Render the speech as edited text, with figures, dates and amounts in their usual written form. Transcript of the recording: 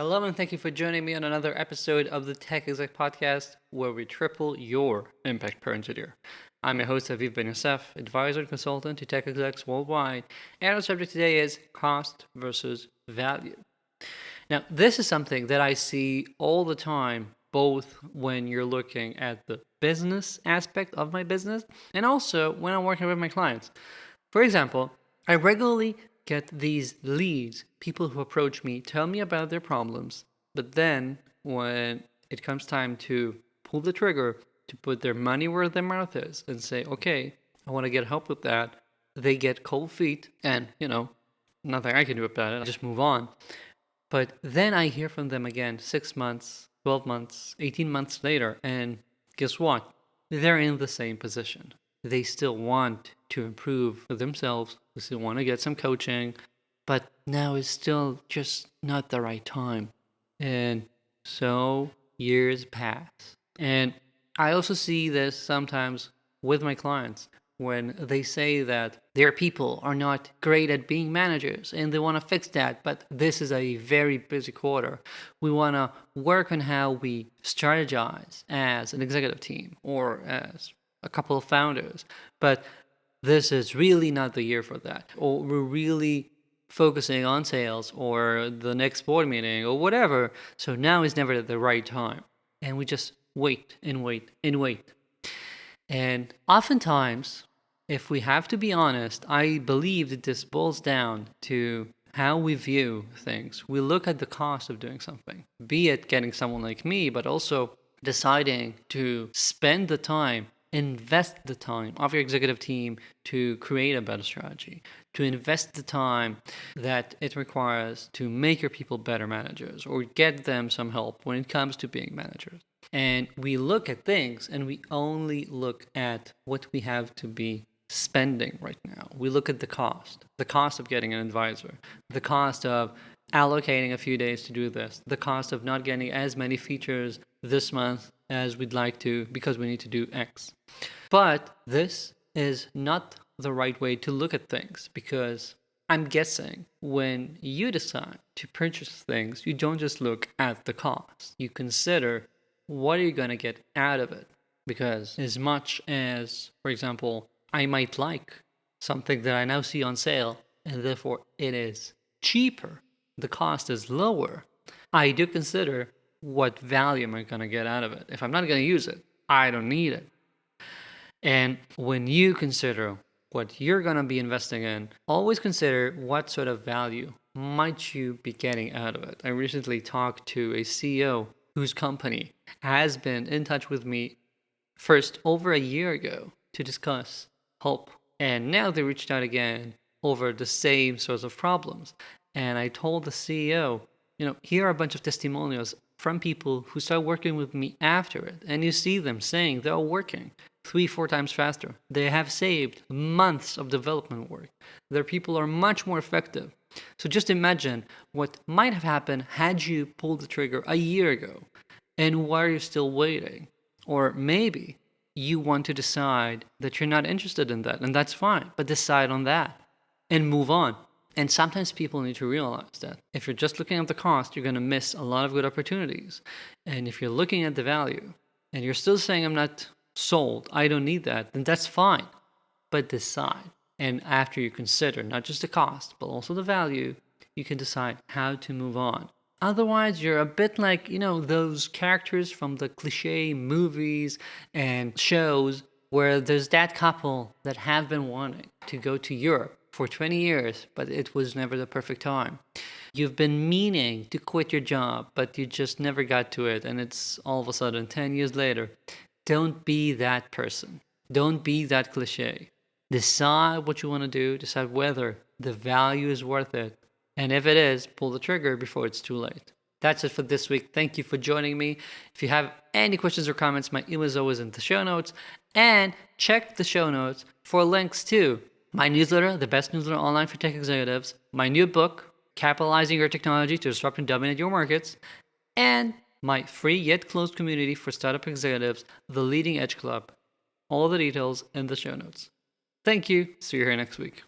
Hello, and thank you for joining me on another episode of the Tech Exec podcast, where we triple your impact per engineer. I'm your host, Aviv Ben-Yosef, advisor and consultant to tech execs worldwide, and our subject today is cost versus value. Now, this is something that I see all the time, both when you're looking at the business aspect of my business and also when I'm working with my clients. For example, I regularly get these leads, people who approach me, tell me about their problems, but then when it comes time to pull the trigger, to put their money where their mouth is and say, okay, I want to get help with that, they get cold feet and, nothing I can do about it. I just move on. But then I hear from them again 6 months, 12 months, 18 months later, and guess what? They're in the same position. They still want to improve themselves, they still want to get some coaching, but now is still just not the right time. And so years pass. And I also see this sometimes with my clients when they say that their people are not great at being managers and they want to fix that, but this is a very busy quarter. We want to work on how we strategize as an executive team or as a couple of founders, but this is really not the year for that. Or we're really focusing on sales or the next board meeting or whatever. So now is never the right time. And we just wait and wait and wait. And oftentimes, if we have to be honest, I believe that this boils down to how we view things. We look at the cost of doing something, be it getting someone like me, but also deciding to spend the time, invest the time of your executive team to create a better strategy, to invest the time that it requires to make your people better managers or get them some help when it comes to being managers. And we look at things and we only look at what we have to be spending right now. We look at the cost of getting an advisor, the cost of allocating a few days to do this, the cost of not getting as many features this month as we'd like to because we need to do X. But this is not the right way to look at things, because I'm guessing when you decide to purchase things, you don't just look at the cost. You consider what are you going to get out of it? Because as much as, for example, I might like something that I now see on sale and therefore it is cheaper, the cost is lower, I do consider what value am I going to get out of it. If I'm not going to use it, I don't need it. And when you consider what you're going to be investing in, always consider what sort of value might you be getting out of it. I recently talked to a CEO whose company has been in touch with me first over a year ago to discuss help. And now they reached out again over the same sorts of problems. And I told the CEO, here are a bunch of testimonials from people who started working with me after it. And you see them saying they're working 3-4 times faster. They have saved months of development work. Their people are much more effective. So just imagine what might have happened had you pulled the trigger a year ago. And why are you still waiting? Or maybe you want to decide that you're not interested in that, and that's fine, but decide on that and move on. And sometimes people need to realize that if you're just looking at the cost, you're going to miss a lot of good opportunities. And if you're looking at the value and you're still saying, I'm not sold, I don't need that, then that's fine. But decide. And after you consider not just the cost, but also the value, you can decide how to move on. Otherwise, you're a bit like, those characters from the cliché movies and shows where there's that couple that have been wanting to go to Europe for 20 years, but it was never the perfect time. You've been meaning to quit your job, but you just never got to it, and it's all of a sudden 10 years later. Don't be that person. Don't be that cliché. Decide what you want to do, decide whether the value is worth it. And if it is, pull the trigger before it's too late. That's it for this week. Thank you for joining me. If you have any questions or comments, my email is always in the show notes. And check the show notes for links to my newsletter, the best newsletter online for tech executives, my new book, Capitalizing Your Technology to Disrupt and Dominate Your Markets, and my free yet closed community for startup executives, the Leading Edge Club. All the details in the show notes. Thank you. See you here next week.